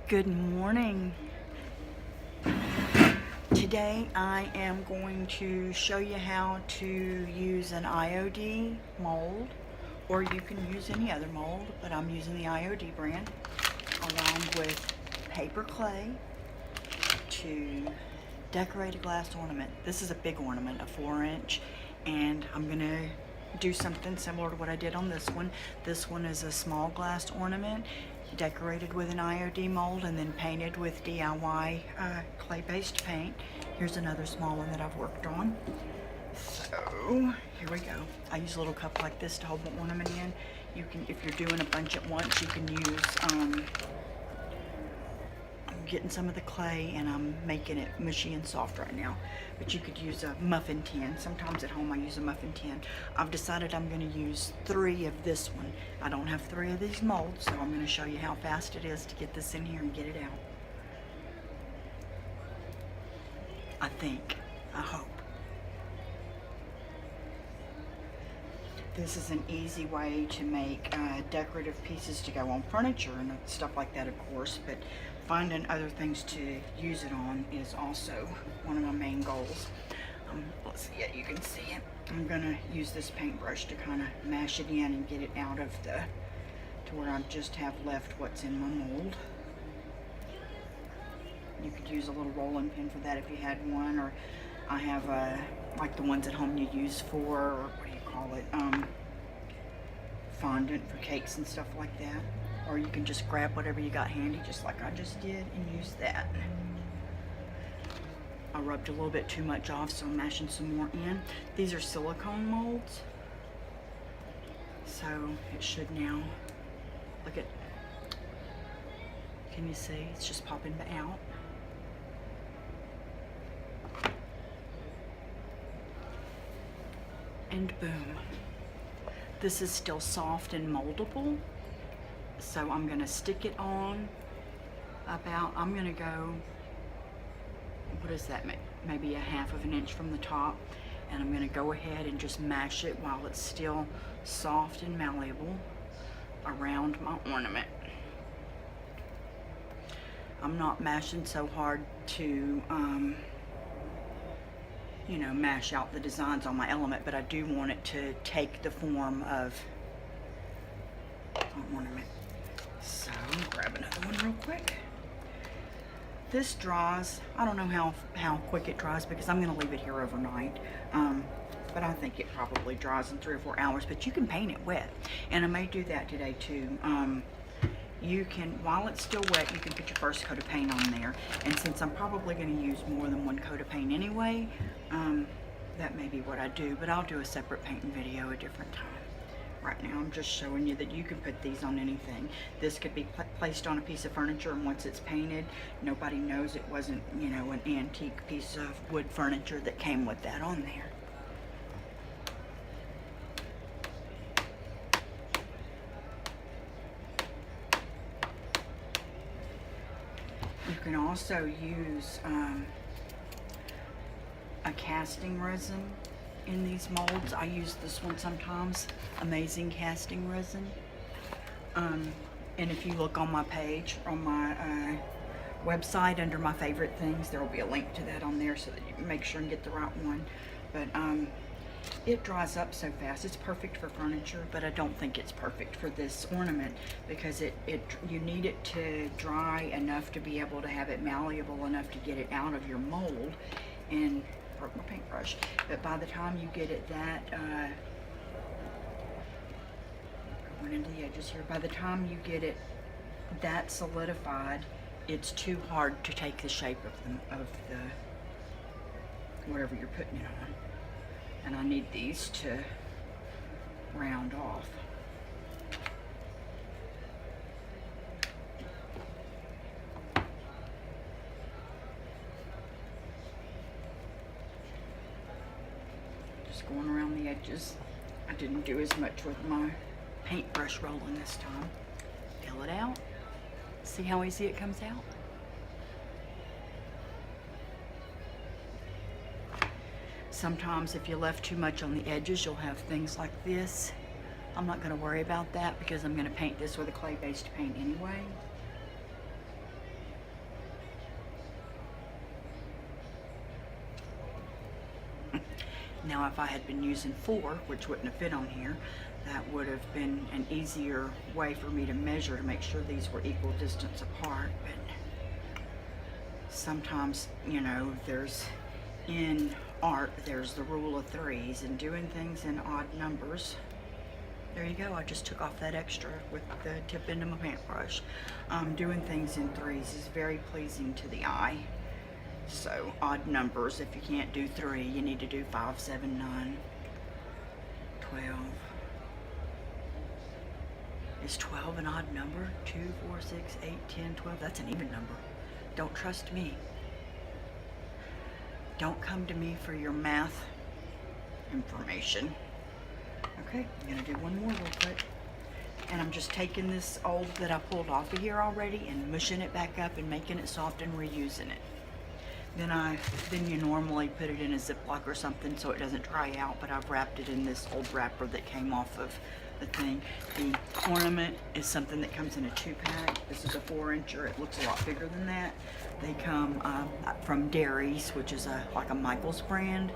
Good morning. Today I am going to show you how to use an IOD mold, or you can use any other mold, but I'm using the IOD brand, along with paper clay to decorate a glass ornament. This is a big ornament, a 4-inch, and I'm gonna do something similar to what I did on this one. This one is a small glass ornament, decorated with an IOD mold and then painted with DIY clay-based paint. Here's another small one that I've worked on. So here we go. I use a little cup like this to hold the ornament in. You can, if you're doing a bunch at once, you can use I'm getting some of the clay and I'm making it mushy and soft right now, but you could use a muffin tin. Sometimes at home I use a muffin tin. I've decided I'm going to use 3 of this one. I don't have 3 of these molds, so I'm going to show you how fast it is to get this in here and get it out. I hope. This is an easy way to make decorative pieces to go on furniture and stuff like that, of course, but finding other things to use it on is also one of my main goals. Let's see, yeah, you can see it. I'm gonna use this paintbrush to kind of mash it in and get it out of to where I just have left what's in my mold. You could use a little rolling pin for that if you had one, or I have like the ones at home you use for, what do you call it, fondant for cakes and stuff like that. Or you can just grab whatever you got handy, just like I just did, and use that. I rubbed a little bit too much off, so I'm mashing some more in. These are silicone molds, so it should now, look at, can you see? It's just popping out. And boom. This is still soft and moldable, so I'm gonna stick it on about, I'm gonna go, what does that make? Maybe a 1/2 inch from the top, and I'm gonna go ahead and just mash it while it's still soft and malleable around my ornament. I'm not mashing so hard to you know, mash out the designs on my element, but I do want it to take the form of an ornament. So I'm gonna grab another one real quick. This dries, I don't know how quick it dries because I'm gonna leave it here overnight. But I think it probably dries in 3 or 4 hours, but you can paint it wet. And I may do that today too. You can, while it's still wet, you can put your first coat of paint on there. And since I'm probably going to use more than 1 coat of paint anyway, that may be what I do, but I'll do a separate painting video a different time. Right now I'm just showing you that you can put these on anything. This could be placed on a piece of furniture, and once it's painted, nobody knows it wasn't, you know, an antique piece of wood furniture that came with that on there. You can also use a casting resin in these molds. I use this one sometimes, Amazing Casting Resin. And if you look on my page, on my website, under my favorite things, there will be a link to that on there so that you can make sure and get the right one. But it dries up so fast. It's perfect for furniture, but I don't think it's perfect for this ornament because you need it to dry enough to be able to have it malleable enough to get it out of your mold. And broke my paintbrush. But by the time you get it that going into the edges here, by the time you get it that solidified, it's too hard to take the shape of the whatever you're putting it on. And I need these to round off. Just going around the edges. I didn't do as much with my paintbrush rolling this time. Fill it out. See how easy it comes out? Sometimes if you left too much on the edges, you'll have things like this. I'm not going to worry about that because I'm going to paint this with a clay-based paint anyway. Now if I had been using 4, which wouldn't have fit on here, that would have been an easier way for me to measure to make sure these were equal distance apart. But sometimes, you know, in art, there's the rule of 3s, and doing things in odd numbers. There you go, I just took off that extra with the tip end of my paintbrush. Doing things in 3s is very pleasing to the eye. So odd numbers, if you can't do 3, you need to do 5, 7, 9, 12. Is 12 an odd number? 2, 4, 6, 8, 10, 12. That's an even number. Don't trust me. Don't come to me for your math information. Okay, I'm gonna do one more real quick. And I'm just taking this old that I pulled off of here already and mushing it back up and making it soft and reusing it. Then you normally put it in a Ziploc or something so it doesn't dry out, but I've wrapped it in this old wrapper that came off of the thing. The ornament is something that comes in a 2-pack. This is a 4-incher. It looks a lot bigger than that. They come from Dairies, which is like a Michael's brand,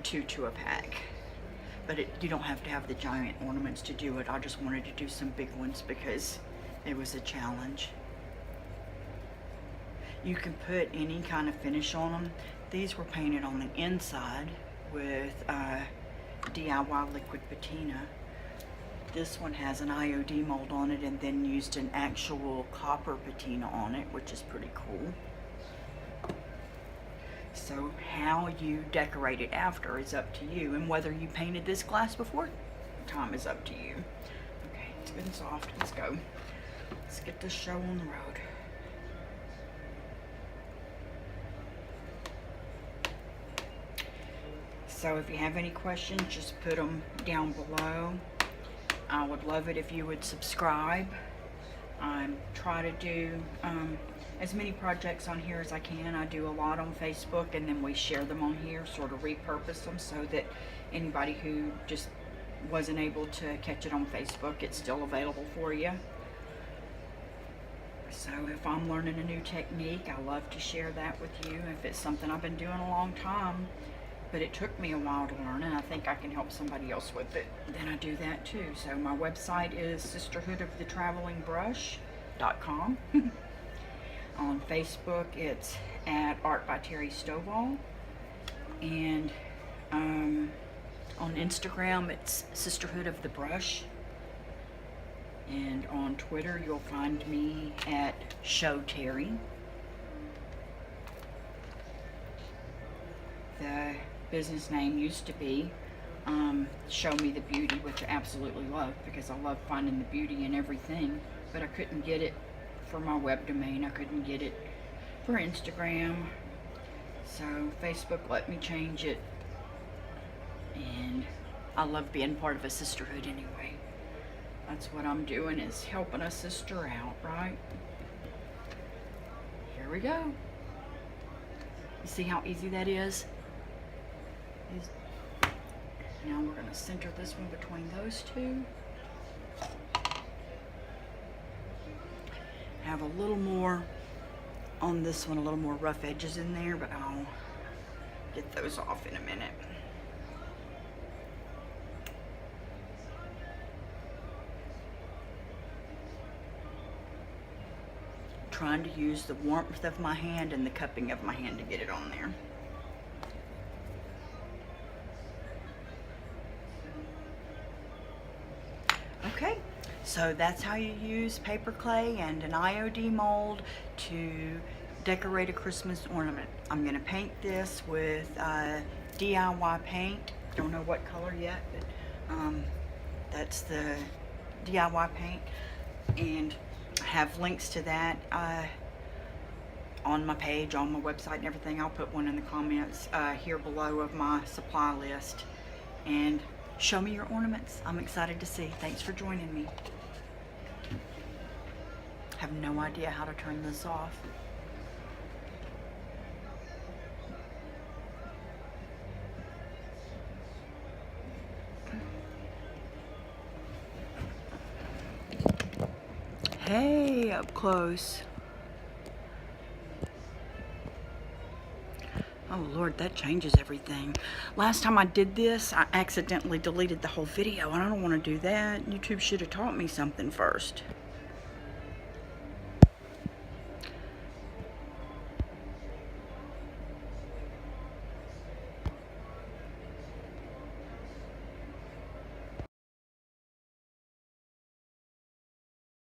2 a pack. But you don't have to have the giant ornaments to do it. I just wanted to do some big ones because it was a challenge. You can put any kind of finish on them. These were painted on the inside with DIY liquid patina. This one has an IOD mold on it and then used an actual copper patina on it, which is pretty cool. So how you decorate it after is up to you, and whether you painted this glass before time is up to you. Okay, it's good and soft. Let's go. Let's get this show on the road. So if you have any questions, just put them down below. I would love it if you would subscribe. I try to do as many projects on here as I can. I do a lot on Facebook, and then we share them on here, sort of repurpose them so that anybody who just wasn't able to catch it on Facebook, it's still available for you. So if I'm learning a new technique, I love to share that with you. If it's something I've been doing a long time, but it took me a while to learn, and I think I can help somebody else with it, then I do that too. So my website is sisterhoodofthetravelingbrush.com. On Facebook, it's at Art by Terry Stovall. And on Instagram, it's Sisterhood of the Brush. And on Twitter, you'll find me at Show Terry. The business name used to be Show Me the Beauty, which I absolutely love because I love finding the beauty in everything, but I couldn't get it for my web domain. I couldn't get it for Instagram, so Facebook let me change it, and I love being part of a sisterhood anyway. That's what I'm doing, is helping a sister out, right? Here we go. You see how easy that is? Now we're going to center this one between those two. Have a little more on this one, a little more rough edges in there, but I'll get those off in a minute. Trying to use the warmth of my hand and the cupping of my hand to get it on there. Okay, so that's how you use paper clay and an IOD mold to decorate a Christmas ornament. I'm going to paint this with DIY paint. Don't know what color yet, but that's the DIY paint, and I have links to that on my page, on my website and everything. I'll put one in the comments here below of my supply list. And show me your ornaments. I'm excited to see. Thanks for joining me. Have no idea how to turn this off. Hey, up close. Oh Lord, that changes everything. Last time I did this, I accidentally deleted the whole video. I don't want to do that. YouTube should have taught me something first.